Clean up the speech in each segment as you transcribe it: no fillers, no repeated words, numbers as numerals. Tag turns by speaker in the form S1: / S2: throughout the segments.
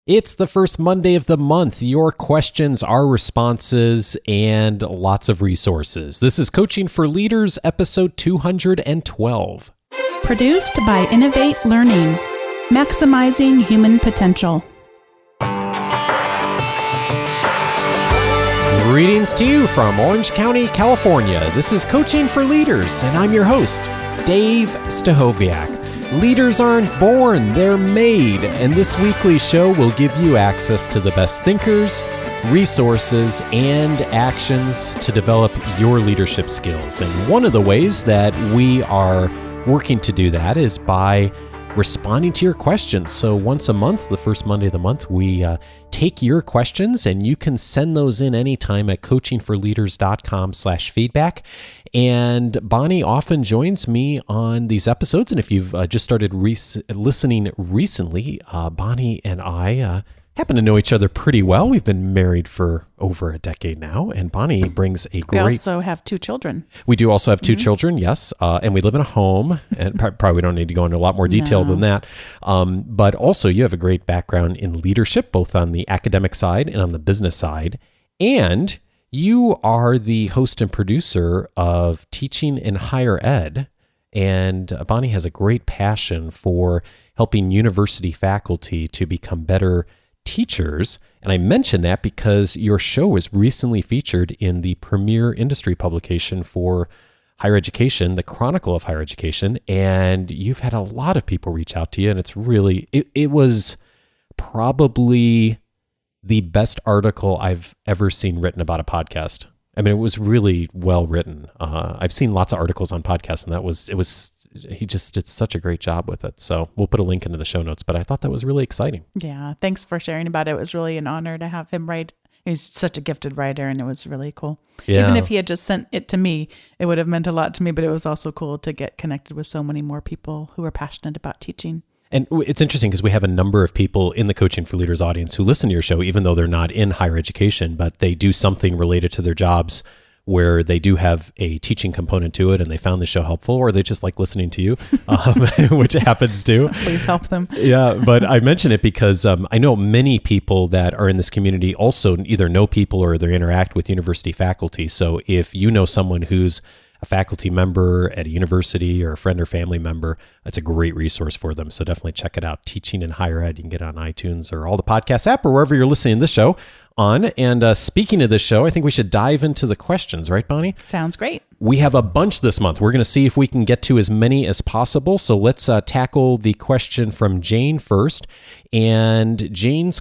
S1: It's the first Monday of the month. Your questions, our responses, and lots of resources. This is Coaching for Leaders, episode 212.
S2: Produced by Innovate Learning, maximizing human potential.
S1: Greetings to you from Orange County, California. This is Coaching for Leaders, and I'm your host, Dave Stachowiak. Leaders aren't born, they're made, and this weekly show will give you access to the best thinkers, resources, and actions to develop your leadership skills. And one of the ways that we are working to do that is by responding to your questions. So once a month, the first Monday of the month, we take your questions, and you can send those in anytime at coachingforleaders.com/feedback. And Bonni often joins me on these episodes. And if you've just started listening recently, Bonni and I happen to know each other pretty well. We've been married for over a decade now, and Bonni brings a great...
S2: We also have 2 children.
S1: We do also have 2 children, yes, and we live in a home, and probably don't need to go into a lot more detail than that, but also you have a great background in leadership, both on the academic side and on the business side, and you are the host and producer of Teaching in Higher Ed, and Bonni has a great passion for helping university faculty to become better teachers. And I mention that because your show was recently featured in the premier industry publication for higher education, the Chronicle of Higher Education, and you've had a lot of people reach out to you, and it's really, it was probably the best article I've ever seen written about a podcast. I mean, it was really well written. I've seen lots of articles on podcasts, and he just did such a great job with it. So we'll put a link into the show notes, but I thought that was really exciting.
S2: Yeah. Thanks for sharing about it. It was really an honor to have him write. He's such a gifted writer, and it was really cool. Yeah. Even if he had just sent it to me, it would have meant a lot to me, but it was also cool to get connected with so many more people who are passionate about teaching.
S1: And it's interesting because we have a number of people in the Coaching for Leaders audience who listen to your show, even though they're not in higher education, but they do something related to their jobs where they do have a teaching component to it, and they found the show helpful, or they just like listening to you, which happens too.
S2: Please help them.
S1: Yeah, but I mention it because I know many people that are in this community also either know people or they interact with university faculty. So if you know someone who's a faculty member at a university or a friend or family member, that's a great resource for them. So definitely check it out. Teaching in Higher Ed. You can get it on iTunes or all the podcast app or wherever you're listening to this show on. And speaking of this show, I think we should dive into the questions, right, Bonni?
S2: Sounds great.
S1: We have a bunch this month. We're going to see if we can get to as many as possible. So let's tackle the question from Jane first. And Jane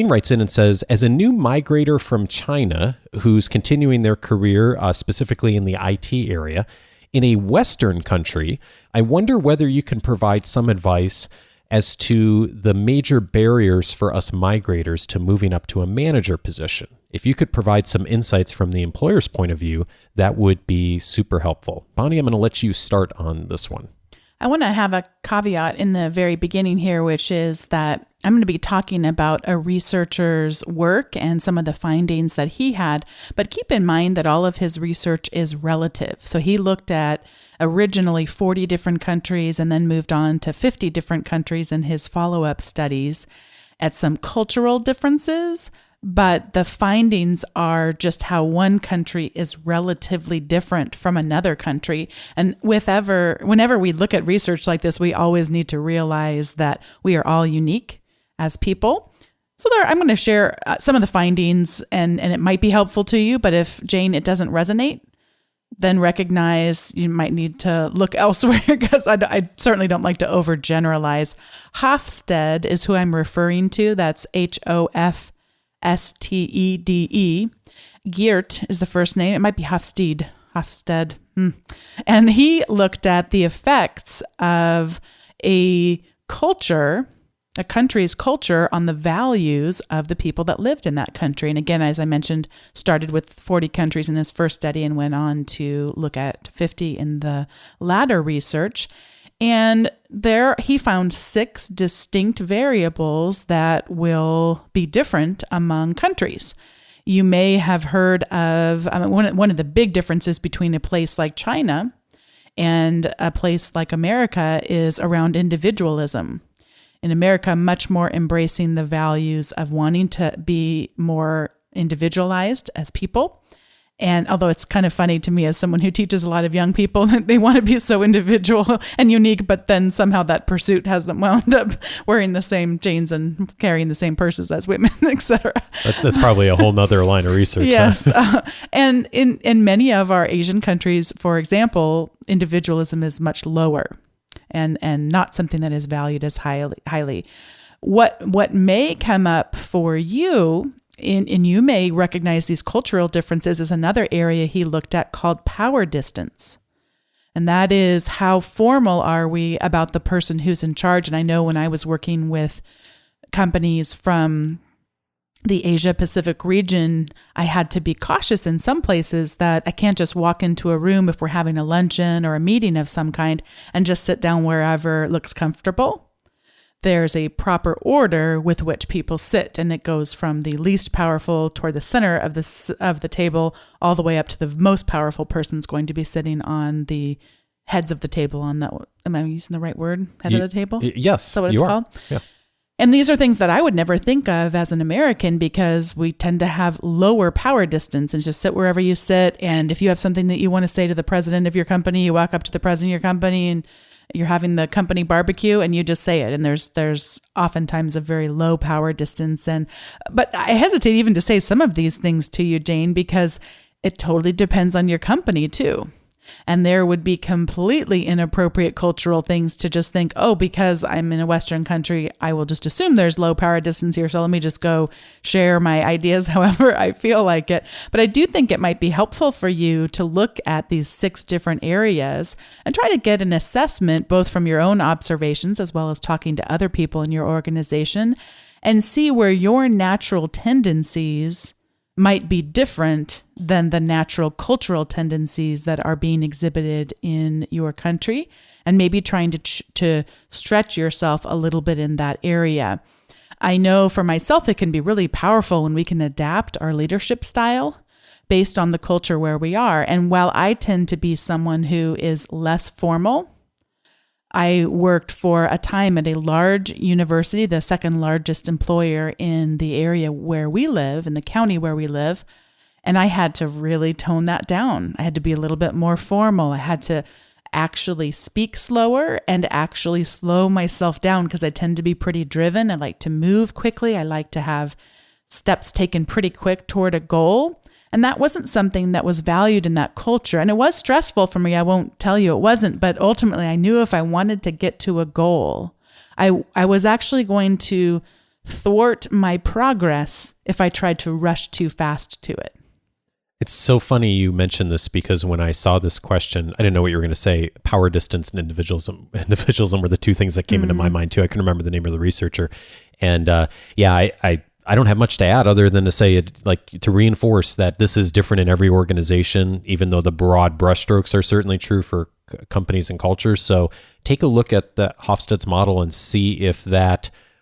S1: writes in and says, as a new migrator from China who's continuing their career specifically in the IT area in a Western country, I wonder whether you can provide some advice as to the major barriers for us migrators to moving up to a manager position. If you could provide some insights from the employer's point of view, that would be super helpful. Bonni, I'm going to let you start on this one.
S2: I want to have a caveat in the very beginning here, which is that I'm going to be talking about a researcher's work and some of the findings that he had, but keep in mind that all of his research is relative. So he looked at originally 40 different countries and then moved on to 50 different countries in his follow-up studies at some cultural differences, but the findings are just how one country is relatively different from another country. And whenever we look at research like this, we always need to realize that we are all unique as people. So I'm going to share some of the findings, and it might be helpful to you, but if, Jane, it doesn't resonate, then recognize you might need to look elsewhere, because I certainly don't like to overgeneralize. Hofstede is who I'm referring to. That's Hofstede. Geert is the first name. It might be Hofstede. And he looked at the effects of a country's culture on the values of the people that lived in that country. And again, as I mentioned, started with 40 countries in his first study and went on to look at 50 in the latter research. And there he found 6 distinct variables that will be different among countries. You may have heard of one of the big differences between a place like China and a place like America is around individualism. in America, much more embracing the values of wanting to be more individualized as people. And although it's kind of funny to me as someone who teaches a lot of young people, they want to be so individual and unique, but then somehow that pursuit has them wound up wearing the same jeans and carrying the same purses as women, etc.
S1: That's probably a whole nother line of research.
S2: Yes. And in many of our Asian countries, for example, individualism is much lower and not something that is valued as highly. What may come up for you, and you may recognize these cultural differences, is another area he looked at called power distance. And that is, how formal are we about the person who's in charge? And I know when I was working with companies from the Asia Pacific region, I had to be cautious in some places that I can't just walk into a room if we're having a luncheon or a meeting of some kind and just sit down wherever looks comfortable. There's a proper order with which people sit, and it goes from the least powerful toward the center of the table, all the way up to the most powerful person's going to be sitting on the heads of the table. On that, am I using the right word? Head of the table?
S1: Yes,
S2: so what it's called?
S1: Yeah.
S2: And these are things that I would never think of as an American, because we tend to have lower power distance and just sit wherever you sit. And if you have something that you want to say to the president of your company, you walk up to the president of your company and you're having the company barbecue and you just say it. And there's oftentimes a very low power distance. But I hesitate even to say some of these things to you, Jane, because it totally depends on your company too. And there would be completely inappropriate cultural things to just think, oh, because I'm in a Western country, I will just assume there's low power distance here. So let me just go share my ideas however I feel like it. But I do think it might be helpful for you to look at these 6 different areas and try to get an assessment, both from your own observations as well as talking to other people in your organization, and see where your natural tendencies might be different than the natural cultural tendencies that are being exhibited in your country, and maybe trying to stretch yourself a little bit in that area. I know for myself, it can be really powerful when we can adapt our leadership style based on the culture where we are. And while I tend to be someone who is less formal, I worked for a time at a large university, the second largest employer in the area where we live, in the county where we live, and I had to really tone that down. I had to be a little bit more formal. I had to actually speak slower and actually slow myself down, because I tend to be pretty driven. I like to move quickly. I like to have steps taken pretty quick toward a goal. And that wasn't something that was valued in that culture. And it was stressful for me. I won't tell you it wasn't, but ultimately I knew if I wanted to get to a goal, I was actually going to thwart my progress if I tried to rush too fast to it.
S1: It's so funny you mentioned this, because when I saw this question, I didn't know what you were going to say. Power distance and individualism were the 2 things that came into my mind too. I couldn't remember the name of the researcher. And I don't have much to add other than to say it, like, to reinforce that this is different in every organization, even though the broad brushstrokes are certainly true for companies and cultures. So take a look at the Hofstede's model and see if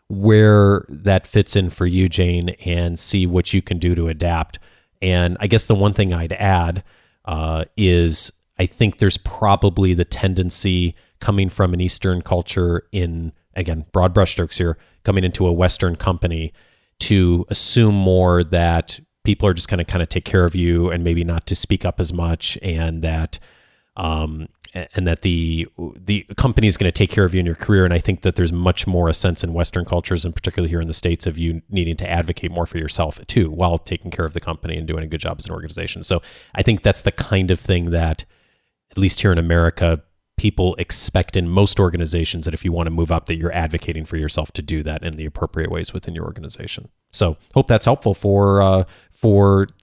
S1: where that fits in for you, Jane, and see what you can do to adapt. And I guess the one thing I'd add is I think there's probably the tendency coming from an Eastern culture in, again, broad brushstrokes here, coming into a Western company, to assume more that people are just going to kind of take care of you and maybe not to speak up as much, and that the company is going to take care of you in your career. And I think that there's much more a sense in Western cultures, and particularly here in the States, of you needing to advocate more for yourself too, while taking care of the company and doing a good job as an organization. So I think that's the kind of thing that, at least here in America, people expect in most organizations, that if you want to move up, that you're advocating for yourself to do that in the appropriate ways within your organization. So hope that's helpful for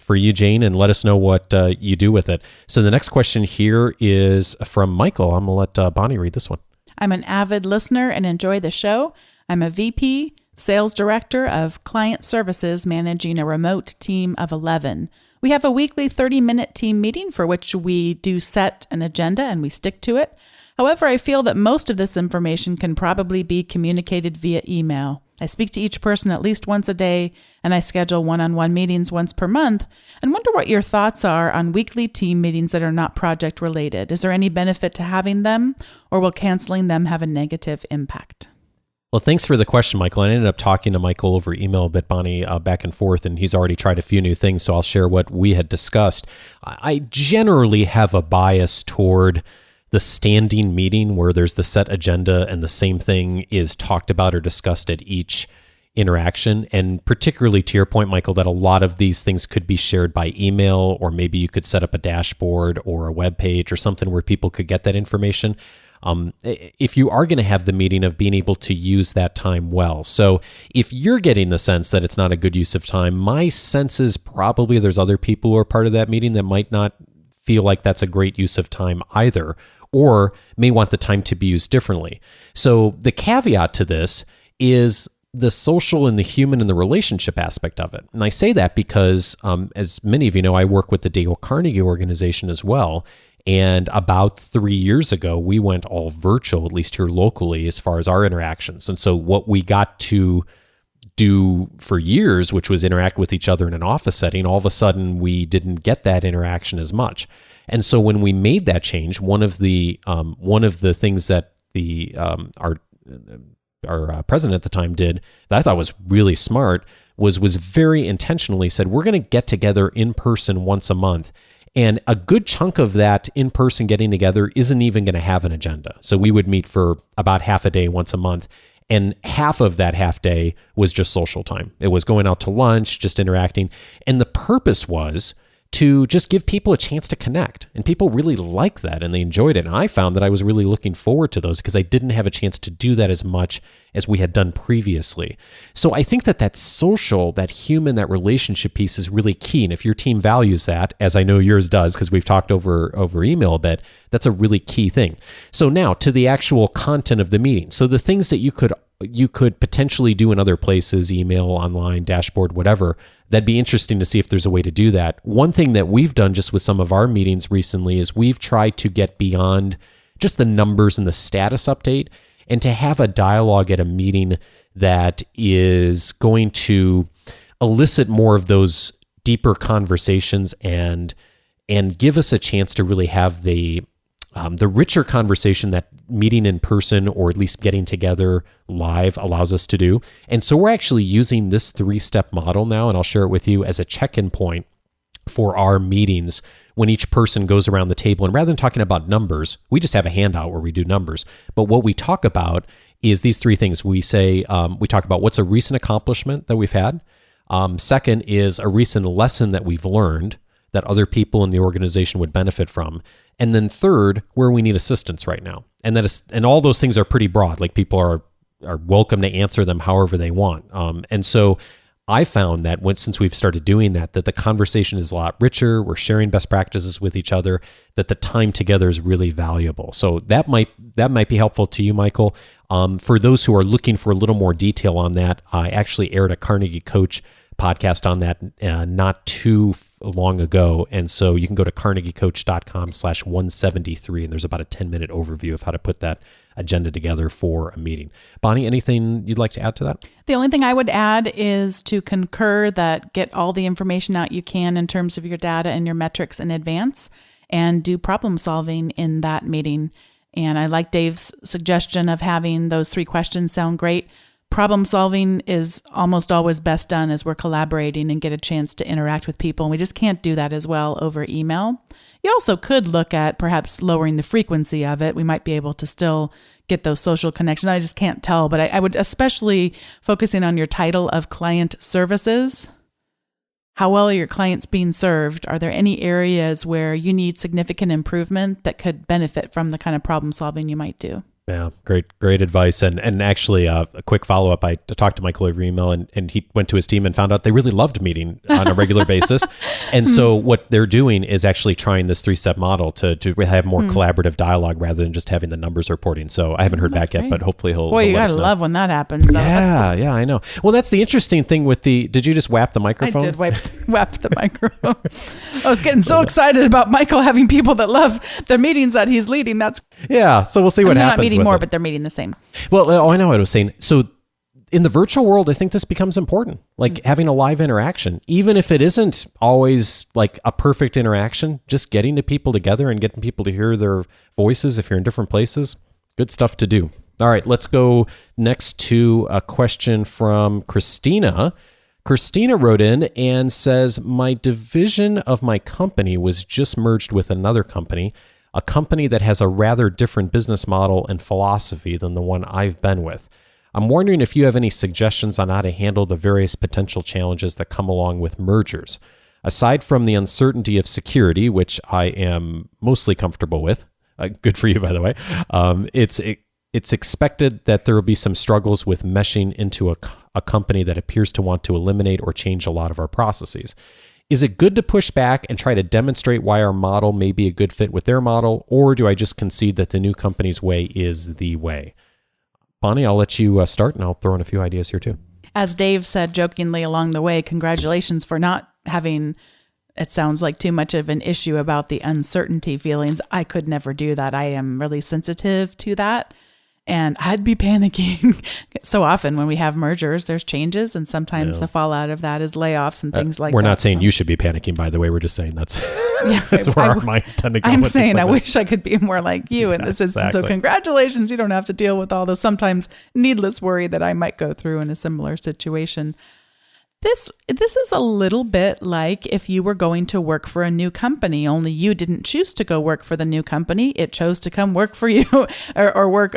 S1: you, Jane, and let us know what you do with it. So the next question here is from Michael. I'm going to let Bonni read this one.
S2: I'm an avid listener and enjoy the show. I'm a VP, Sales Director of Client Services, managing a remote team of 11. We have a weekly 30-minute team meeting for which we do set an agenda and we stick to it. However, I feel that most of this information can probably be communicated via email. I speak to each person at least once a day, and I schedule one-on-one meetings once per month, and wonder what your thoughts are on weekly team meetings that are not project related. Is there any benefit to having them, or will canceling them have a negative impact?
S1: Well, thanks for the question, Michael. I ended up talking to Michael over email a bit, Bonnie, back and forth, and he's already tried a few new things, so I'll share what we had discussed. I generally have a bias toward the standing meeting where there's the set agenda and the same thing is talked about or discussed at each interaction. And particularly to your point, Michael, that a lot of these things could be shared by email, or maybe you could set up a dashboard or a web page or something where people could get that information. If you are going to have the meeting, of being able to use that time well. So if you're getting the sense that it's not a good use of time, my sense is probably there's other people who are part of that meeting that might not feel like that's a great use of time either, or may want the time to be used differently. So the caveat to this is the social and the human and the relationship aspect of it. And I say that because, as many of you know, I work with the Dale Carnegie organization as well. And about 3 years ago, we went all virtual, at least here locally, as far as our interactions. And so what we got to do for years, which was interact with each other in an office setting, all of a sudden we didn't get that interaction as much. And so when we made that change, one of the things that our president at the time did that I thought was really smart was very intentionally said, we're going to get together in person once a month. And a good chunk of that in-person getting together isn't even going to have an agenda. So we would meet for about half a day once a month. And half of that half day was just social time. It was going out to lunch, just interacting. And the purpose was to just give people a chance to connect. And people really liked that and they enjoyed it. And I found that I was really looking forward to those because I didn't have a chance to do that as much as we had done previously. So I think that social, that human, that relationship piece is really key. And if your team values that, as I know yours does, because we've talked over email a bit, that's a really key thing. So now to the actual content of the meeting. So the things that you could potentially do in other places, email, online, dashboard, whatever, that'd be interesting to see if there's a way to do that. One thing that we've done just with some of our meetings recently is we've tried to get beyond just the numbers and the status update and to have a dialogue at a meeting that is going to elicit more of those deeper conversations and give us a chance to really have the richer conversation that meeting in person, or at least getting together live, allows us to do. And so we're actually using this 3-step model now, and I'll share it with you as a check-in point for our meetings when each person goes around the table. And rather than talking about numbers, we just have a handout where we do numbers. But what we talk about is these 3 things. We say, we talk about what's a recent accomplishment that we've had. Second is a recent lesson that we've learned that other people in the organization would benefit from. And then third, where we need assistance right now. And all those things are pretty broad. Like people are welcome to answer them however they want. And so I found that since we've started doing that the conversation is a lot richer. We're sharing best practices with each other, that the time together is really valuable. So that might be helpful to you, Michael. For those who are looking for a little more detail on that, I actually aired a Carnegie Coach podcast on that not too long ago. And so you can go to carnegiecoach.com/173, and there's about a 10-minute overview of how to put that agenda together for a meeting. Bonnie, anything you'd like to add to that?
S2: The only thing I would add is to concur that get all the information out you can in terms of your data and your metrics in advance, and do problem solving in that meeting. And I like Dave's suggestion of having those 3 questions sound great. Problem solving is almost always best done as we're collaborating and get a chance to interact with people. And we just can't do that as well over email. You also could look at perhaps lowering the frequency of it. We might be able to still get those social connections. I just can't tell, but I would especially focusing on your title of client services. How well are your clients being served? Are there any areas where you need significant improvement that could benefit from the kind of problem solving you might do?
S1: Yeah, great advice. And actually, a quick follow-up, I talked to Michael over email, and he went to his team and found out they really loved meeting on a regular basis. And so what they're doing is actually trying this 3-step model to have more collaborative dialogue rather than just having the numbers reporting. So I haven't heard back yet, but hopefully he'll
S2: Boy, you
S1: let
S2: gotta
S1: us know.
S2: love when that happens. Though.
S1: Yeah, I know. Well, that's the interesting thing with did you just whap the microphone?
S2: I did whap the microphone. I was getting so excited about Michael having people that love the meetings that he's leading.
S1: Yeah, so we'll see what happens.
S2: They're not meeting more, but they're meeting the same.
S1: Well, I know what I was saying. So in the virtual world, I think this becomes important, like having a live interaction, even if it isn't always like a perfect interaction, just getting the people together and getting people to hear their voices if you're in different places. Good stuff to do. All right, let's go next to a question from Christina. Christina wrote in and says, my division of my company was just merged with another company, a company that has a rather different business model and philosophy than the one I've been with. I'm wondering if you have any suggestions on how to handle the various potential challenges that come along with mergers. Aside from the uncertainty of security, which I am mostly comfortable with, good for you, by the way, it's expected that there will be some struggles with meshing into a company that appears to want to eliminate or change a lot of our processes. Is it good to push back and try to demonstrate why our model may be a good fit with their model, or do I just concede that the new company's way is the way? Bonni, I'll let you start, and I'll throw in a few ideas here too.
S2: As Dave said jokingly along the way, congratulations for not having, it sounds like, too much of an issue about the uncertainty feelings. I could never do that. I am really sensitive to that. And I'd be panicking. So often when we have mergers, there's changes, and sometimes the fallout of that is layoffs and things like that.
S1: We're not saying you should be panicking, by the way. We're just saying that's where our minds tend to go.
S2: I'm saying I wish I could be more like you in this instance. Exactly. So congratulations. You don't have to deal with all the sometimes needless worry that I might go through in a similar situation. This is a little bit like if you were going to work for a new company, only you didn't choose to go work for the new company. It chose to come work for you or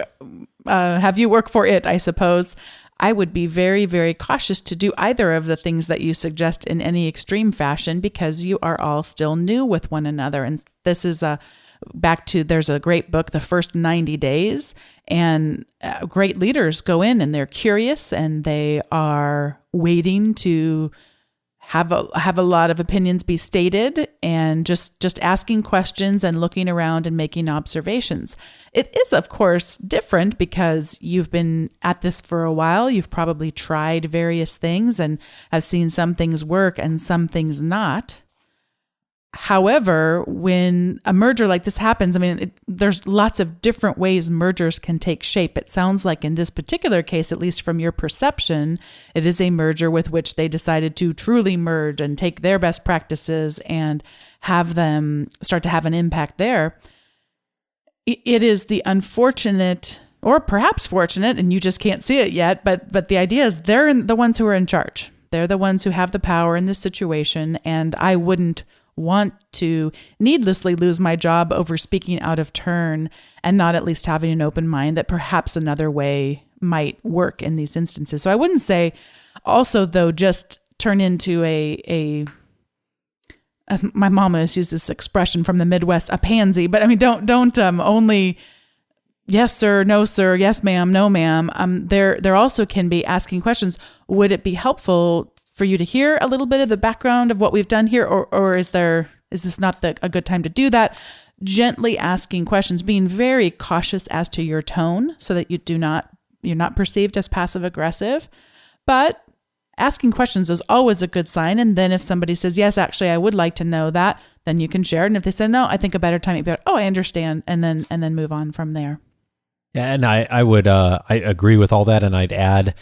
S2: have you work for it, I suppose. I would be very, very cautious to do either of the things that you suggest in any extreme fashion, because you are all still new with one another. And this is there's a great book, The First 90 Days, and great leaders go in and they're curious and they are waiting to have a lot of opinions be stated, and just asking questions and looking around and making observations. It is, of course, different because you've been at this for a while. You've probably tried various things and have seen some things work and some things not. However, when a merger like this happens, there's lots of different ways mergers can take shape. It sounds like in this particular case, at least from your perception, it is a merger with which they decided to truly merge and take their best practices and have them start to have an impact there. It is the unfortunate, or perhaps fortunate, and you just can't see it yet, but the idea is they're the ones who are in charge. They're the ones who have the power in this situation, and I wouldn't want to needlessly lose my job over speaking out of turn and not at least having an open mind that perhaps another way might work in these instances. So I wouldn't say also, though, just turn into as my mom has used this expression from the Midwest, a pansy, but don't only yes, sir, no, sir, yes, ma'am, no, ma'am. There also can be asking questions. Would it be helpful for you to hear a little bit of the background of what we've done here, or is this not a good time to do that? Gently asking questions, being very cautious as to your tone so that you're not perceived as passive aggressive, but asking questions is always a good sign. And then if somebody says, yes, actually, I would like to know that, then you can share it. And if they say, no, I think a better time, I understand. And then move on from there.
S1: Yeah. And I would, I agree with all that. And I'd add,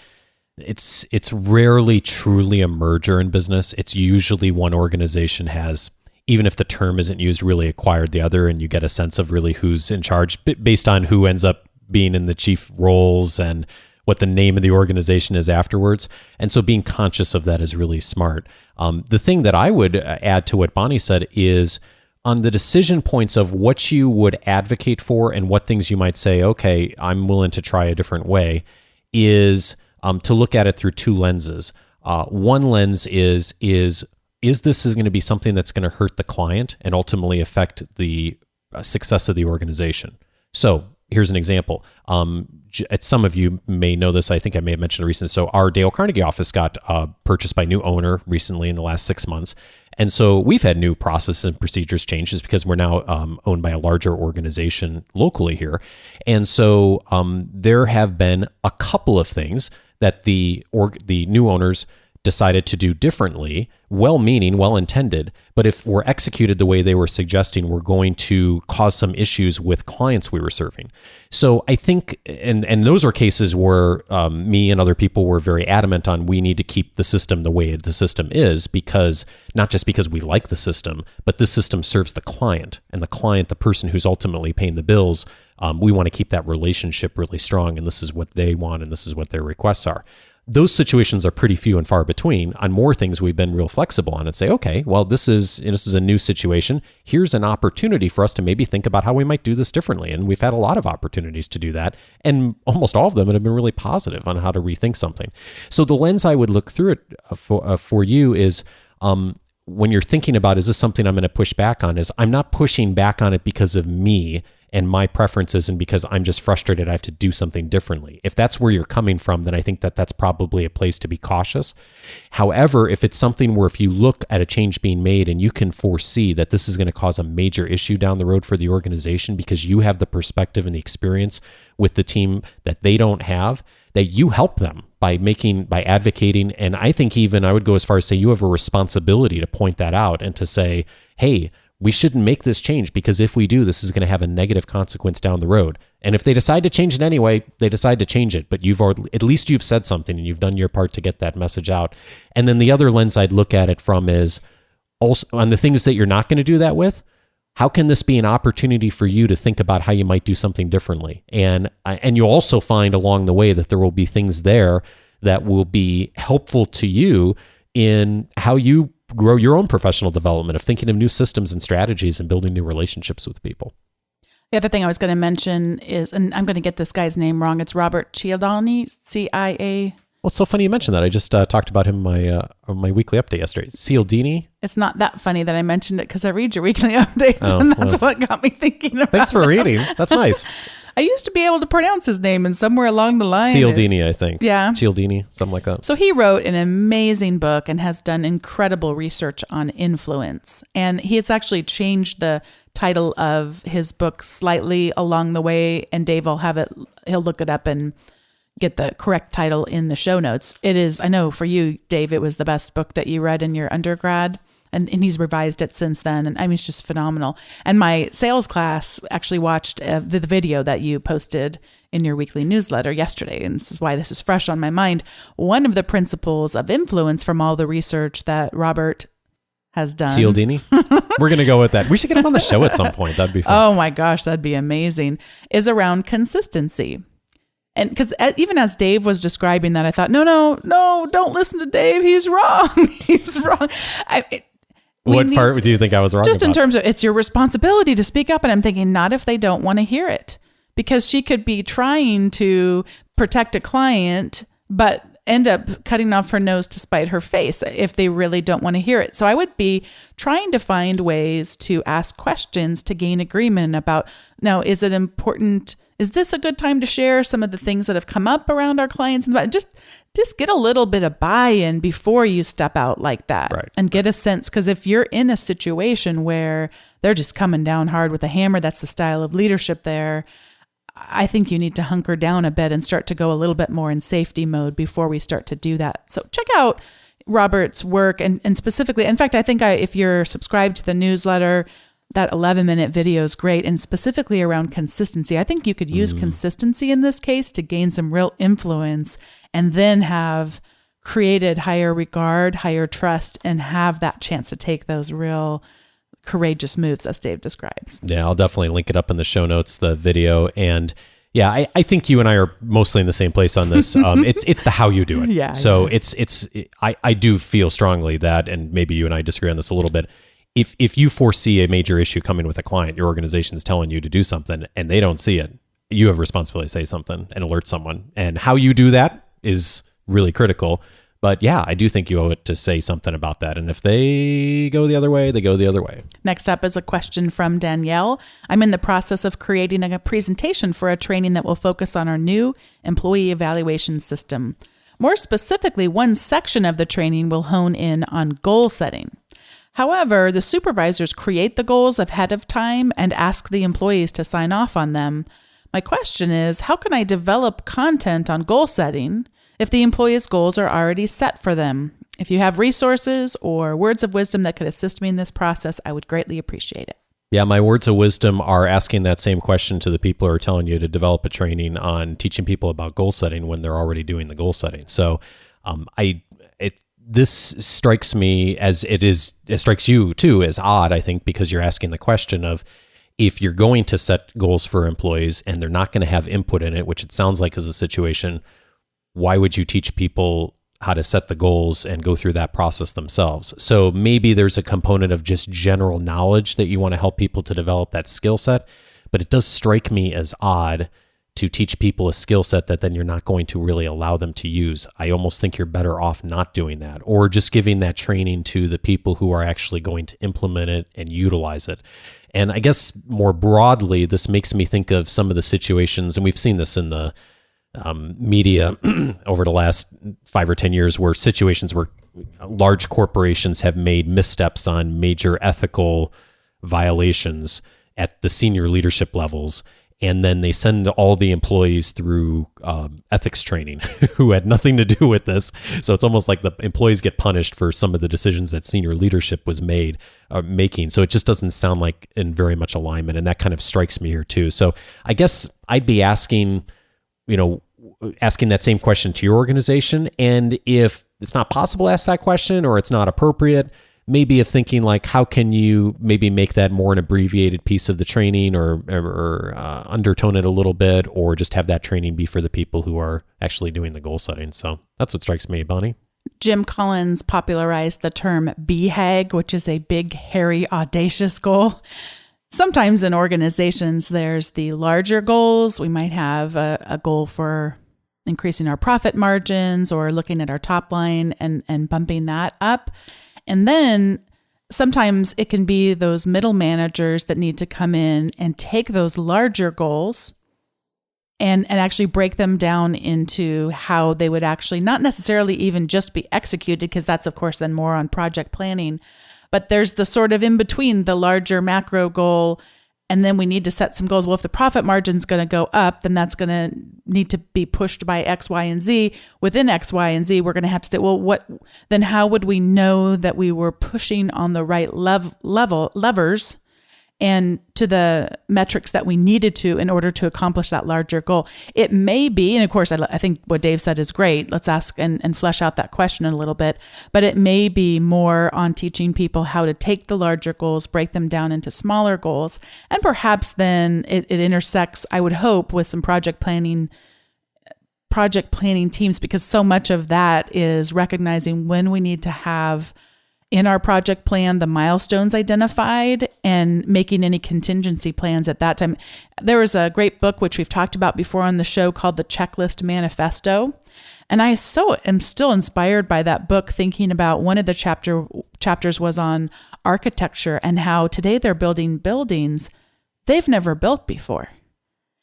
S1: it's rarely truly a merger in business. It's usually one organization has, even if the term isn't used, really acquired the other, and you get a sense of really who's in charge based on who ends up being in the chief roles and what the name of the organization is afterwards. And so being conscious of that is really smart. The thing that I would add to what Bonni said is on the decision points of what you would advocate for and what things you might say, okay, I'm willing to try a different way, is to look at it through two lenses. One lens is this going to be something that's going to hurt the client and ultimately affect the success of the organization? So here's an example. Some of you may know this. I think I may have mentioned it recently. So our Dale Carnegie office got purchased by a new owner recently in the last 6 months. And so we've had new processes and procedures changes because we're now owned by a larger organization locally here. And so there have been a couple of things that the new owners decided to do differently, well-meaning, well-intended, but if were executed the way they were suggesting, were going to cause some issues with clients we were serving. So I think, and those are cases where me and other people were very adamant on we need to keep the system the way the system is, because not just because we like the system, but this system serves the client, and the client, the person who's ultimately paying the bills, we want to keep that relationship really strong, and this is what they want, and this is what their requests are. Those situations are pretty few and far between. On more things, we've been real flexible on and say, okay, well, this is a new situation. Here's an opportunity for us to maybe think about how we might do this differently. And we've had a lot of opportunities to do that. And almost all of them have been really positive on how to rethink something. So the lens I would look through it for you is when you're thinking about, is this something I'm going to push back on, is I'm not pushing back on it because of me and my preferences and because I'm just frustrated I have to do something differently. If that's where you're coming from, then I think that that's probably a place to be cautious. However, if it's something where if you look at a change being made and you can foresee that this is going to cause a major issue down the road for the organization because you have the perspective and the experience with the team that they don't have, that you help them by advocating. And I think even I would go as far as say you have a responsibility to point that out and to say, hey, we shouldn't make this change because if we do, this is going to have a negative consequence down the road. And if they decide to change it anyway, they decide to change it. But at least you've said something and you've done your part to get that message out. And then the other lens I'd look at it from is also on the things that you're not going to do that with. How can this be an opportunity for you to think about how you might do something differently? And you'll also find along the way that there will be things there that will be helpful to you in how you grow your own professional development of thinking of new systems and strategies and building new relationships with people.
S2: The other thing I was going to mention is, and I'm going to get this guy's name wrong, it's Robert Cialdini, CIA.
S1: Well, it's so funny you mentioned that. I just talked about him on my weekly update yesterday. Cialdini.
S2: It's not that funny that I mentioned it because I read your weekly updates, and that's what got me thinking about it.
S1: Thanks for reading. That's nice.
S2: I used to be able to pronounce his name, and somewhere along the line...
S1: Cialdini, I think.
S2: Yeah.
S1: Cialdini, something like that.
S2: So he wrote an amazing book and has done incredible research on influence. And he has actually changed the title of his book slightly along the way, and Dave will have it, he'll look it up and get the correct title in the show notes. It is, I know for you, Dave, it was the best book that you read in your undergrad. And he's revised it since then. And I mean, it's just phenomenal. And my sales class actually watched the video that you posted in your weekly newsletter yesterday. And this is why this is fresh on my mind. One of the principles of influence from all the research that Robert has done.
S1: Cialdini? We're going to go with that. We should get him on the show at some point. That'd be fun.
S2: Oh my gosh, that'd be amazing. Is around consistency. And because even as Dave was describing that, I thought, no, don't listen to Dave. He's wrong. He's wrong.
S1: What part do you think I was wrong
S2: just
S1: about?
S2: In terms of it's your responsibility to speak up. And I'm thinking, not if they don't want to hear it. Because she could be trying to protect a client, but end up cutting off her nose to spite her face if they really don't want to hear it. So I would be trying to find ways to ask questions to gain agreement about, now, is it important? Is this a good time to share some of the things that have come up around our clients? And just get a little bit of buy-in before you step out like that,
S1: right,
S2: and get a sense. Because if you're in a situation where they're just coming down hard with a hammer, that's the style of leadership there. I think you need to hunker down a bit and start to go a little bit more in safety mode before we start to do that. So check out Robert's work and specifically, in fact, I think if you're subscribed to the newsletter, that 11-minute video is great, and specifically around consistency. I think you could use consistency in this case to gain some real influence and then have created higher regard, higher trust, and have that chance to take those real courageous moves as Dave describes. Yeah,
S1: I'll definitely link it up in the show notes, the video. And yeah, I think you and I are mostly in the same place on this. It's the how you do it.
S2: Yeah.
S1: So I do feel strongly that, and maybe you and I disagree on this a little bit, if you foresee a major issue coming with a client, your organization is telling you to do something and they don't see it, you have a responsibility to say something and alert someone. And how you do that is really critical. But yeah, I do think you owe it to say something about that. And if they go the other way, they go the other way.
S2: Next up is a question from Danielle. I'm in the process of creating a presentation for a training that will focus on our new employee evaluation system. More specifically, one section of the training will hone in on goal setting. However, the supervisors create the goals ahead of time and ask the employees to sign off on them. My question is, how can I develop content on goal setting if the employees' goals are already set for them? If you have resources or words of wisdom that could assist me in this process, I would greatly appreciate it.
S1: Yeah, my words of wisdom are asking that same question to the people who are telling you to develop a training on teaching people about goal setting when they're already doing the goal setting. So this strikes me as it strikes you too as odd, I think, because you're asking the question of, if you're going to set goals for employees and they're not going to have input in it, which it sounds like is a situation, why would you teach people how to set the goals and go through that process themselves? So maybe there's a component of just general knowledge that you want to help people to develop that skill set, but it does strike me as odd to teach people a skill set that then you're not going to really allow them to use. I almost think you're better off not doing that, or just giving that training to the people who are actually going to implement it and utilize it. And I guess more broadly, this makes me think of some of the situations, and we've seen this in the media over the last 5 or 10 years, where situations where large corporations have made missteps on major ethical violations at the senior leadership levels. And then they send all the employees through ethics training who had nothing to do with this. So it's almost like the employees get punished for some of the decisions that senior leadership was making. So it just doesn't sound like in very much alignment. And that kind of strikes me here too. So I guess I'd be asking that same question to your organization. And if it's not possible to ask that question, or it's not appropriate, maybe of thinking like, how can you maybe make that more an abbreviated piece of the training, or undertone it a little bit, or just have that training be for the people who are actually doing the goal setting. So that's what strikes me, Bonni.
S2: Jim Collins popularized the term BHAG, which is a big, hairy, audacious goal. Sometimes in organizations, there's the larger goals. We might have a goal for increasing our profit margins, or looking at our top line and bumping that up. And then sometimes it can be those middle managers that need to come in and take those larger goals and actually break them down into how they would actually not necessarily even just be executed, because that's, of course, then more on project planning. But there's the sort of in between the larger macro goal, and then we need to set some goals. Well, if the profit margin's going to go up, then that's going to need to be pushed by X, Y, and Z. Within X, Y, and Z, we're going to have to say, well, then how would we know that we were pushing on the right levers and to the metrics that we needed to in order to accomplish that larger goal? It may be, and of course, I think what Dave said is great. Let's ask and flesh out that question a little bit, but it may be more on teaching people how to take the larger goals, break them down into smaller goals, and perhaps then it intersects, I would hope, with some project planning teams, because so much of that is recognizing when we need to have in our project plan the milestones identified and making any contingency plans at that time. There was a great book, which we've talked about before on the show, called The Checklist Manifesto. And I am still inspired by that book, thinking about one of the chapters was on architecture and how today they're building buildings they've never built before.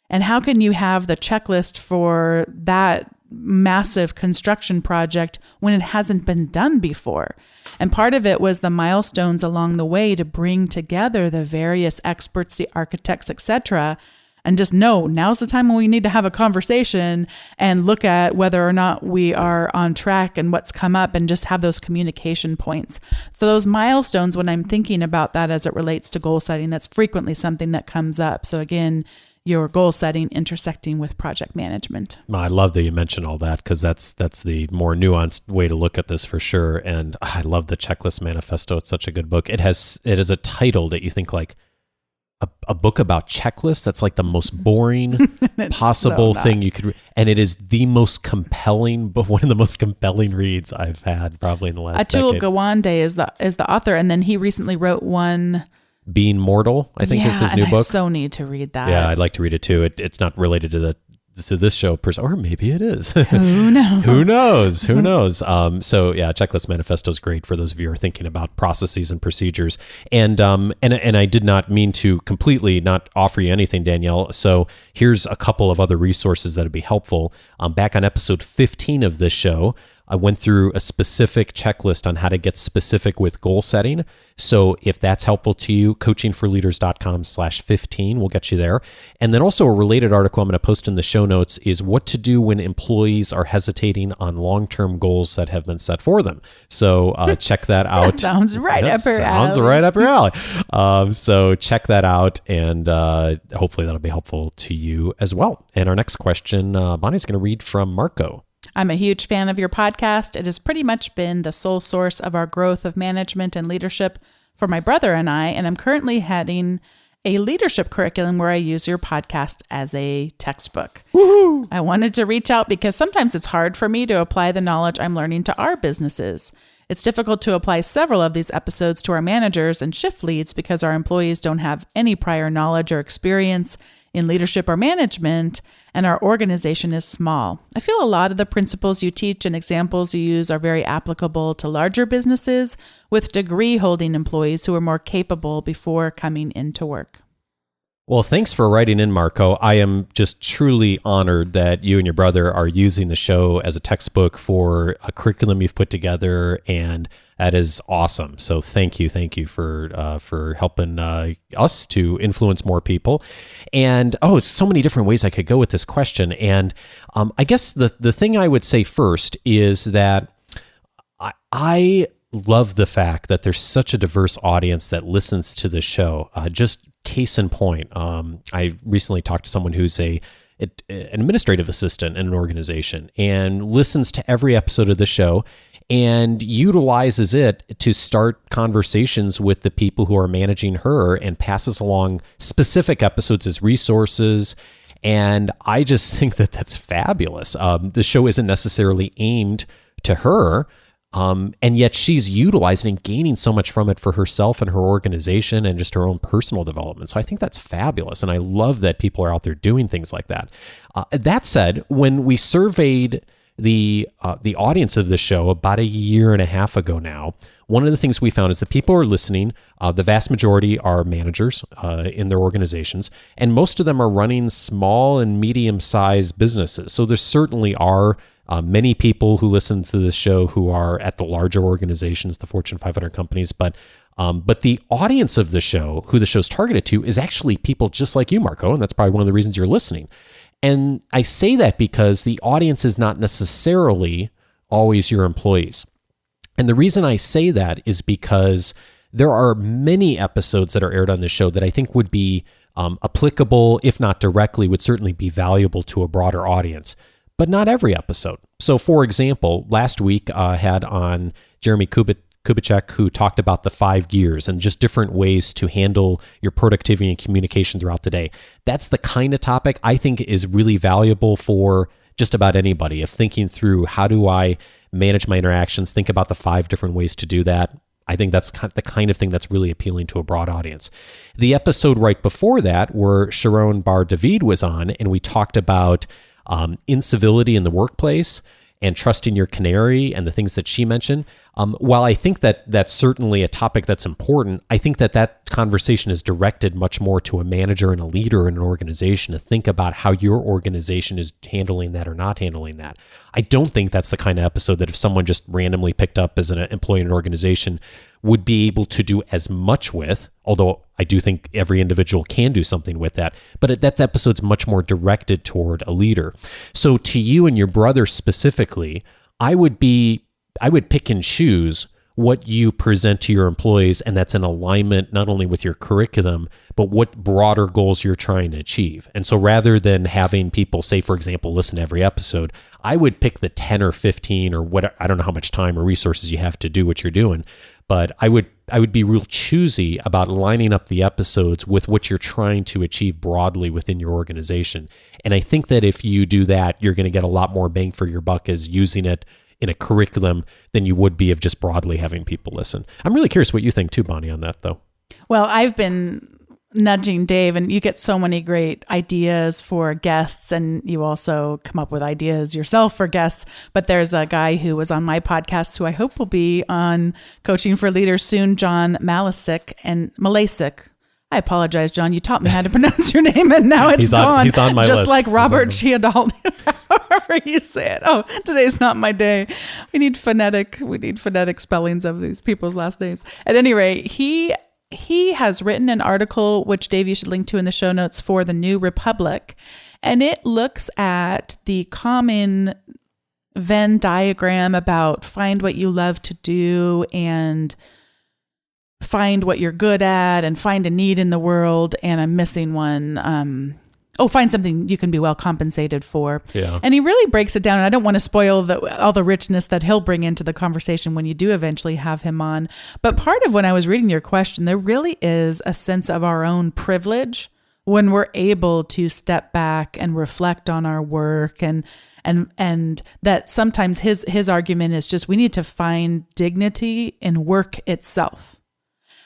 S2: And how can you have the checklist for that massive construction project when it hasn't been done before? And part of it was the milestones along the way to bring together the various experts, the architects, etc., and just know now's the time when we need to have a conversation and look at whether or not we are on track and what's come up, and just have those communication points. So those milestones, when I'm thinking about that as it relates to goal setting, that's frequently something that comes up. So again, your goal setting intersecting with project management.
S1: I love that you mentioned all that, because that's the more nuanced way to look at this for sure. And I love the Checklist Manifesto. It's such a good book. It is a title that you think like a book about checklists. That's like the most boring possible thing you could read. And it is the most compelling, but one of the most compelling reads I've had probably in the last decade.
S2: Atul Gawande is the author, and then he recently wrote one,
S1: Being Mortal, I think is his new book.
S2: I so need to read that.
S1: Yeah, I'd like to read it too. It's not related to this show, or maybe it is.
S2: Who knows?
S1: Who knows? Who knows? So yeah, Checklist Manifesto is great for those of you who are thinking about processes and procedures. And I did not mean to completely not offer you anything, Danielle. So here's a couple of other resources that would be helpful. Back on episode 15 of this show, I went through a specific checklist on how to get specific with goal setting. So if that's helpful to you, coachingforleaders.com/15 will get you there. And then also a related article I'm going to post in the show notes is what to do when employees are hesitating on long-term goals that have been set for them. So check that out.
S2: That sounds right up your alley.
S1: Sounds right up your alley. So check that out, and hopefully that'll be helpful to you as well. And our next question, Bonnie's going to read from Marco.
S2: I'm a huge fan of your podcast. It has pretty much been the sole source of our growth of management and leadership for my brother and I, and I'm currently heading a leadership curriculum where I use your podcast as a textbook.
S1: Woohoo!
S2: I wanted to reach out because sometimes it's hard for me to apply the knowledge I'm learning to our businesses. It's difficult to apply several of these episodes to our managers and shift leads because our employees don't have any prior knowledge or experience in leadership or management, and our organization is small. I feel a lot of the principles you teach and examples you use are very applicable to larger businesses with degree-holding employees who are more capable before coming into work.
S1: Well, thanks for writing in, Marco. I am just truly honored that you and your brother are using the show as a textbook for a curriculum you've put together, and that is awesome. So thank you for helping us to influence more people. And it's so many different ways I could go with this question. And I guess the thing I would say first is that I love the fact that there's such a diverse audience that listens to the show. Just case in point, I recently talked to someone who's an administrative assistant in an organization and listens to every episode of the show and utilizes it to start conversations with the people who are managing her and passes along specific episodes as resources. And I just think that that's fabulous. The show isn't necessarily aimed to her, and yet she's utilizing and gaining so much from it for herself and her organization and just her own personal development. So I think that's fabulous. And I love that people are out there doing things like that. That said, when we surveyed the audience of the show about a year and a half ago now, one of the things we found is that people are listening. The vast majority are managers in their organizations, and most of them are running small and medium-sized businesses. So there certainly are many people who listen to this show who are at the larger organizations, the Fortune 500 companies, but the audience of the show, who the show's targeted to, is actually people just like you, Marco, and that's probably one of the reasons you're listening. And I say that because the audience is not necessarily always your employees. And the reason I say that is because there are many episodes that are aired on this show that I think would be applicable, if not directly, would certainly be valuable to a broader audience, but not every episode. So for example, last week I had on Jeremy Kubicek, who talked about the 5 gears and just different ways to handle your productivity and communication throughout the day. That's the kind of topic I think is really valuable for just about anybody, of thinking through, how do I manage my interactions, think about the 5 different ways to do that. I think that's the kind of thing that's really appealing to a broad audience. The episode right before that, where Sharon Bar David was on, and we talked about incivility in the workplace and trusting your canary and the things that she mentioned. While I think that that's certainly a topic that's important, I think that conversation is directed much more to a manager and a leader in an organization to think about how your organization is handling that or not handling that. I don't think that's the kind of episode that if someone just randomly picked up as an employee in an organization would be able to do as much with, although I do think every individual can do something with that, but that episode's much more directed toward a leader. So to you and your brother specifically, I would pick and choose what you present to your employees, and that's in alignment not only with your curriculum, but what broader goals you're trying to achieve. And so rather than having people say, for example, listen to every episode, I would pick the 10 or 15 or what, I don't know how much time or resources you have to do what you're doing, but I would be real choosy about lining up the episodes with what you're trying to achieve broadly within your organization. And I think that if you do that, you're going to get a lot more bang for your buck as using it in a curriculum than you would be of just broadly having people listen. I'm really curious what you think too, Bonnie, on that though.
S2: Well, I've been nudging Dave, and you get so many great ideas for guests, and you also come up with ideas yourself for guests. But there's a guy who was on my podcast who I hope will be on Coaching for Leaders soon, John Malasik. I apologize, John. You taught me how to pronounce your name, and now it's gone.
S1: He's on my
S2: just
S1: list.
S2: Like Robert Chiadaldi, however you say it. Oh, today's not my day. We need phonetic spellings of these people's last names. At any rate, he has written an article, which Dave, you should link to in the show notes, for the New Republic, and it looks at the common Venn diagram about find what you love to do and find what you're good at and find a need in the world. And I'm missing one. Find something you can be well compensated for.
S1: Yeah.
S2: And he really breaks it down. And I don't want to spoil all the richness that he'll bring into the conversation when you do eventually have him on. But part of when I was reading your question, there really is a sense of our own privilege when we're able to step back and reflect on our work, and that sometimes his argument is just we need to find dignity in work itself.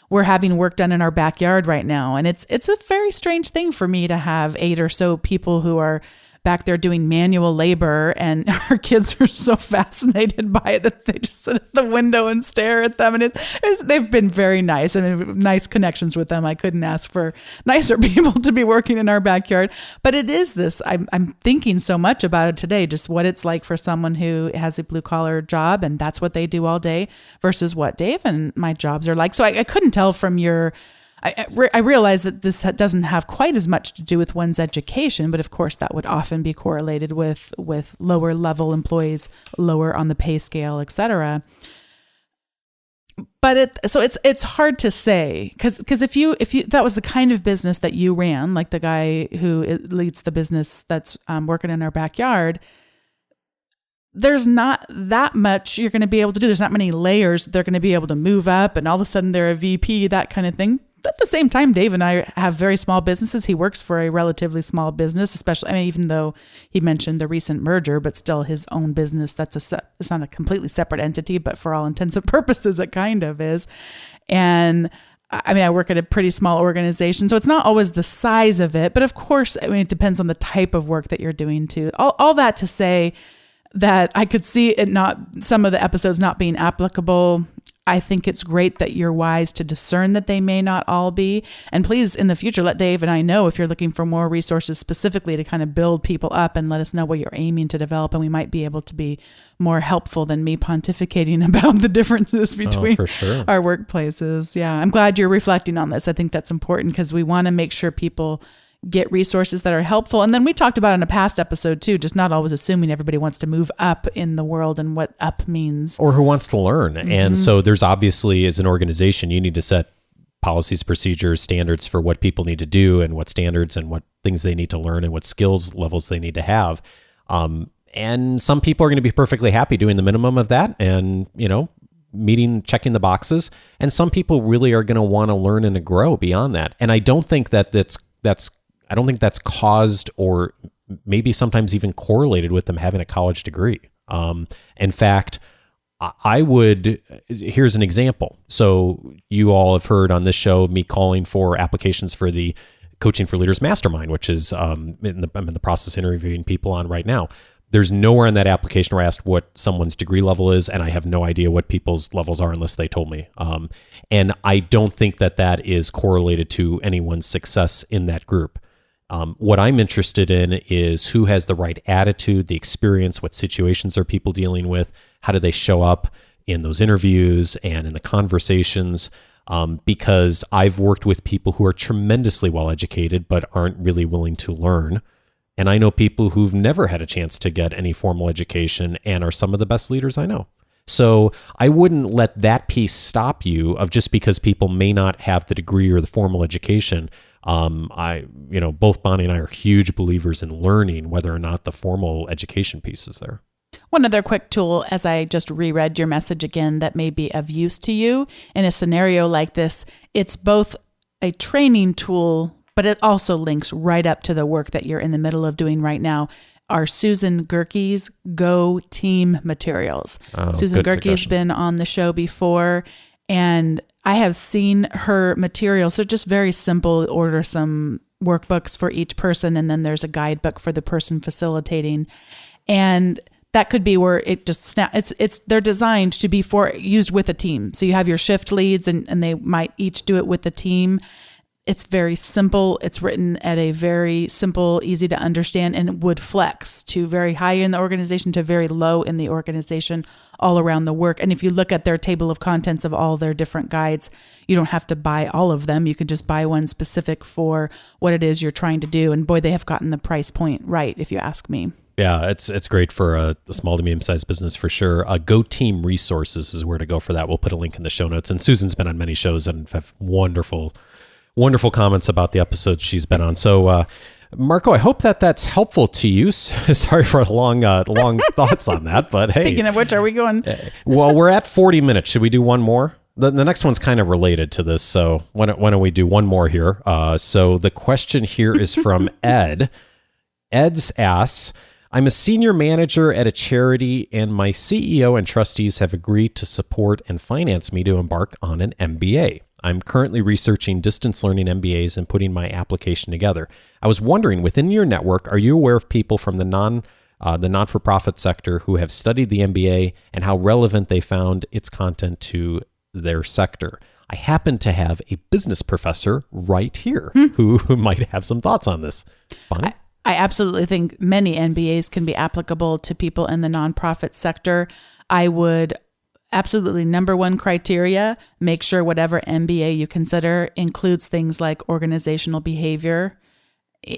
S2: We're having work done in our backyard right now, and it's a very strange thing for me to have 8 or so people who are back there doing manual labor, and our kids are so fascinated by it that they just sit at the window and stare at them. And they've been very nice. I mean, nice connections with them. I couldn't ask for nicer people to be working in our backyard. But it is this, I'm thinking so much about it today, just what it's like for someone who has a blue collar job and that's what they do all day versus what Dave and my jobs are like. So I couldn't tell from your I realize that this doesn't have quite as much to do with one's education, but of course that would often be correlated with lower level employees, lower on the pay scale, et cetera. But it's hard to say because if you that was the kind of business that you ran, like the guy who leads the business that's working in our backyard, there's not that much you're going to be able to do. There's not many layers they're going to be able to move up, and all of a sudden they're a VP, that kind of thing. But at the same time, Dave and I have very small businesses. He works for a relatively small business, especially, I mean, even though he mentioned the recent merger, but still his own business, it's not a completely separate entity, but for all intents and purposes, it kind of is. And I mean, I work at a pretty small organization, so it's not always the size of it, but of course, I mean, it depends on the type of work that you're doing too. All that to say that I could see it some of the episodes not being applicable. I think it's great that you're wise to discern that they may not all be. And please, in the future, let Dave and I know if you're looking for more resources specifically to kind of build people up, and let us know what you're aiming to develop. And we might be able to be more helpful than me pontificating about the differences between
S1: for sure.
S2: our workplaces. Yeah, I'm glad you're reflecting on this. I think that's important because we want to make sure people get resources that are helpful. And then we talked about in a past episode too, just not always assuming everybody wants to move up in the world and what up means.
S1: Or who wants to learn. Mm-hmm. And so there's obviously, as an organization, you need to set policies, procedures, standards for what people need to do and what standards and what things they need to learn and what skills levels they need to have. And some people are going to be perfectly happy doing the minimum of that and, checking the boxes. And some people really are going to want to learn and to grow beyond that. And I don't think that's caused or maybe sometimes even correlated with them having a college degree. In fact, here's an example. So you all have heard on this show me calling for applications for the Coaching for Leaders Mastermind, which is I'm in the process of interviewing people on right now. There's nowhere in that application where I asked what someone's degree level is, and I have no idea what people's levels are unless they told me. And I don't think that is correlated to anyone's success in that group. What I'm interested in is who has the right attitude, the experience, what situations are people dealing with, how do they show up in those interviews and in the conversations, because I've worked with people who are tremendously well educated but aren't really willing to learn. And I know people who've never had a chance to get any formal education and are some of the best leaders I know. So I wouldn't let that piece stop you of just because people may not have the degree or the formal education. Both Bonni and I are huge believers in learning whether or not the formal education piece is there.
S2: One other quick tool, as I just reread your message again, that may be of use to you in a scenario like this, it's both a training tool, but it also links right up to the work that you're in the middle of doing right now, are Susan Gerke's Go Team materials. Susan Gerke's been on the show before, and I have seen her materials. They're just very simple. Order some workbooks for each person, and then there's a guidebook for the person facilitating. And that could be where it just they're designed to be used with a team. So you have your shift leads, and they might each do it with the team. It's very simple. It's written at a very simple, easy to understand, and it would flex to very high in the organization to very low in the organization all around the work. And if you look at their table of contents of all their different guides, you don't have to buy all of them. You could just buy one specific for what it is you're trying to do. And boy, they have gotten the price point right, if you ask me.
S1: Yeah, it's great for a small to medium-sized business for sure. Go Team Resources is where to go for that. We'll put a link in the show notes. And Susan's been on many shows and have wonderful comments about the episodes she's been on. So, Marco, I hope that's helpful to you. Sorry for long thoughts on that, but hey.
S2: Speaking of which, are we going?
S1: Well, we're at 40 minutes. Should we do one more? The next one's kind of related to this, so why don't we do one more here? So the question here is from Ed. Ed's asks, I'm a senior manager at a charity, and my CEO and trustees have agreed to support and finance me to embark on an MBA. I'm currently researching distance learning MBAs and putting my application together. I was wondering, within your network, are you aware of people from the non-for-profit sector who have studied the MBA and how relevant they found its content to their sector? I happen to have a business professor right here who might have some thoughts on this. Bonni?
S2: I absolutely think many MBAs can be applicable to people in the nonprofit sector. I would absolutely, number one criteria, make sure whatever MBA you consider includes things like organizational behavior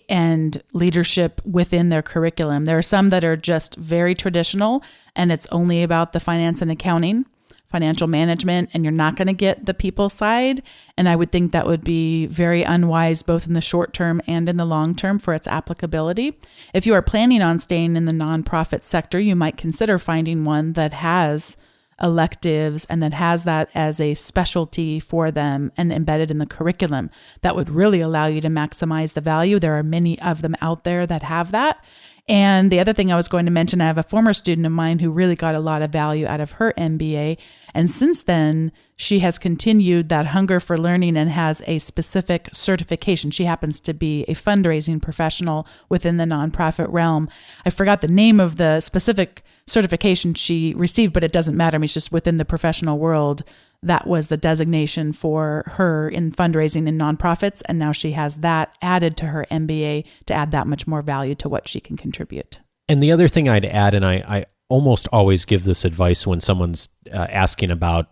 S2: and leadership within their curriculum. There are some that are just very traditional and it's only about the finance and accounting, financial management, and you're not going to get the people side. And I would think that would be very unwise, both in the short term and in the long term for its applicability. If you are planning on staying in the nonprofit sector, you might consider finding one that has electives and that has that as a specialty for them and embedded in the curriculum. That would really allow you to maximize the value. There are many of them out there that have that. And the other thing I was going to mention, I have a former student of mine who really got a lot of value out of her MBA. And since then, she has continued that hunger for learning and has a specific certification. She happens to be a fundraising professional within the nonprofit realm. I forgot the name of the specific certification she received, but it doesn't matter. I mean, it's just within the professional world. That was the designation for her in fundraising in nonprofits. And now she has that added to her MBA to add that much more value to what she can contribute. And
S1: the other thing I'd add, and I almost always give this advice when someone's asking about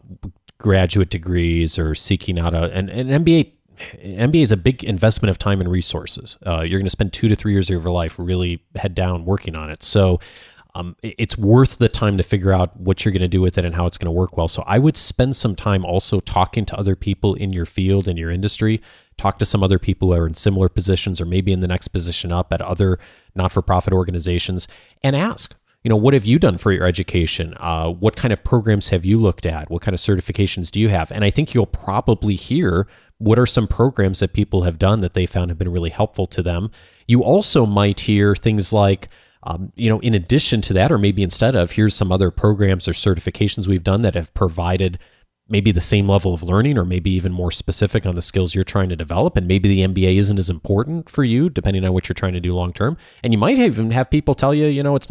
S1: graduate degrees or seeking out an MBA. MBA is a big investment of time and resources. You're going to spend 2 to 3 years of your life really head down working on it. So it's worth the time to figure out what you're going to do with it and how it's going to work well. So I would spend some time also talking to other people in your field, in your industry. Talk to some other people who are in similar positions or maybe in the next position up at other not-for-profit organizations and ask, what have you done for your education? What kind of programs have you looked at? What kind of certifications do you have? And I think you'll probably hear what are some programs that people have done that they found have been really helpful to them. You also might hear things like, in addition to that, or maybe instead of, here's some other programs or certifications we've done that have provided maybe the same level of learning or maybe even more specific on the skills you're trying to develop. And maybe the MBA isn't as important for you, depending on what you're trying to do long term. And you might even have people tell you, that's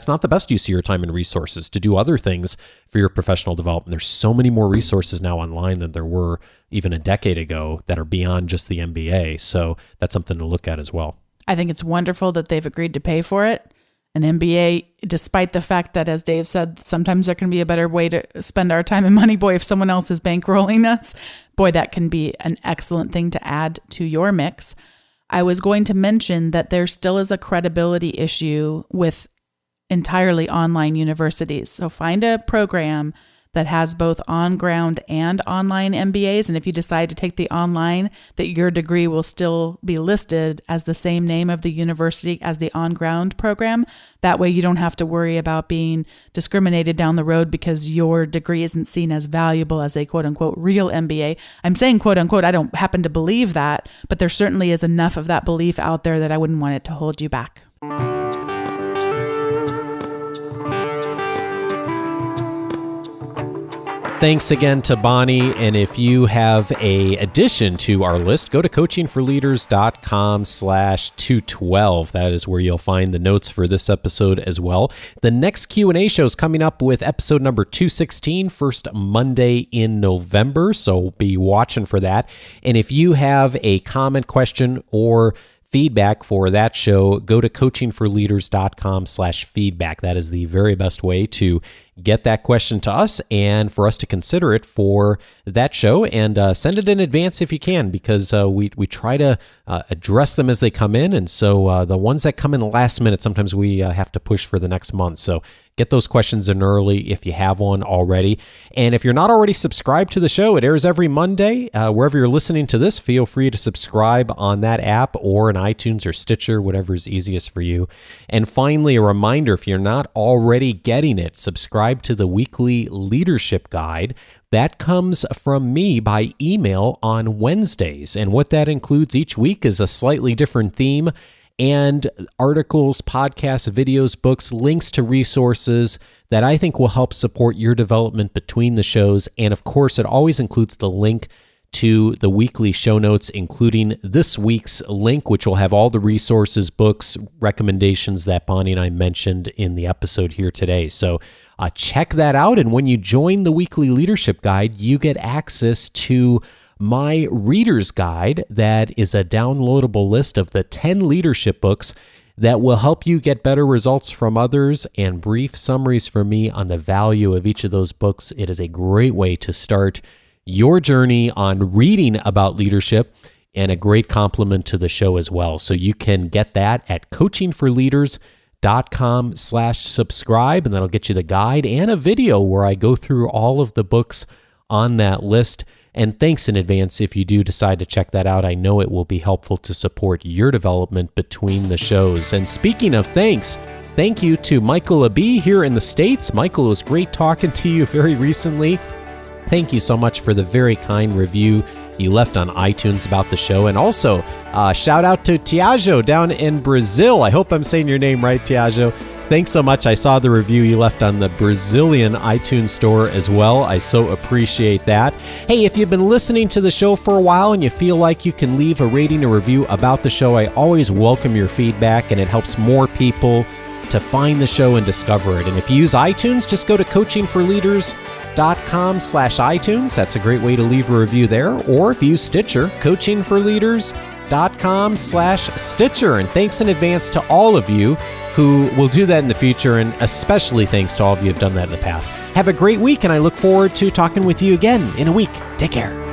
S1: not the best use of your time and resources to do other things for your professional development. There's so many more resources now online than there were even a decade ago that are beyond just the MBA. So that's something to look at as well. I think it's wonderful that they've agreed to pay for it. An MBA, despite the fact that, as Dave said, sometimes there can be a better way to spend our time and money. Boy, if someone else is bankrolling us, boy, that can be an excellent thing to add to your mix. I was going to mention that there still is a credibility issue with entirely online universities. So find a program that has both on-ground and online MBAs. And if you decide to take the online, that your degree will still be listed as the same name of the university as the on-ground program. That way you don't have to worry about being discriminated down the road because your degree isn't seen as valuable as a quote-unquote real MBA. I'm saying quote-unquote, I don't happen to believe that, but there certainly is enough of that belief out there that I wouldn't want it to hold you back. Thanks again to Bonni. And if you have a addition to our list, go to coachingforleaders.com/212. That is where you'll find the notes for this episode as well. The next Q&A show is coming up with episode number 216, first Monday in November. So be watching for that. And if you have a comment, question, or feedback for that show, go to coachingforleaders.com/feedback. That is the very best way to get that question to us and for us to consider it for that show, and send it in advance if you can, because we try to address them as they come in. And so the ones that come in last minute, sometimes we have to push for the next month. So get those questions in early if you have one already. And if you're not already subscribed to the show, it airs every Monday. Wherever you're listening to this, feel free to subscribe on that app or in iTunes or Stitcher, whatever is easiest for you. And finally, a reminder, if you're not already getting it, subscribe to the weekly leadership guide. That comes from me by email on Wednesdays. And what that includes each week is a slightly different theme, and articles, podcasts, videos, books, links to resources that I think will help support your development between the shows. And of course, it always includes the link to the weekly show notes, including this week's link, which will have all the resources, books, recommendations that Bonni and I mentioned in the episode here today. So check that out. And when you join the weekly leadership guide, you get access to my reader's guide. That is a downloadable list of the 10 leadership books that will help you get better results from others, and brief summaries from me on the value of each of those books. It is a great way to start your journey on reading about leadership, and a great complement to the show as well. So you can get that at coachingforleaders.com/subscribe, and that'll get you the guide and a video where I go through all of the books on that list. And thanks in advance if you do decide to check that out. I know it will be helpful to support your development between the shows. And speaking of thanks, thank you to Michael Abee here in the States. Michael, it was great talking to you very recently. Thank you so much for the very kind review you left on iTunes about the show. And also, shout out to Tiago down in Brazil. I hope I'm saying your name right, Tiago. Thanks so much. I saw the review you left on the Brazilian iTunes store as well. I so appreciate that. Hey, if you've been listening to the show for a while and you feel like you can leave a rating or review about the show, I always welcome your feedback, and it helps more people to find the show and discover it. And if you use iTunes, just go to coachingforleaders.com/iTunes. That's a great way to leave a review there. Or if you use Stitcher, coachingforleaders.com/Stitcher. And thanks in advance to all of you who will do that in the future, and especially thanks to all of you who have done that in the past. Have a great week, and I look forward to talking with you again in a week. Take care.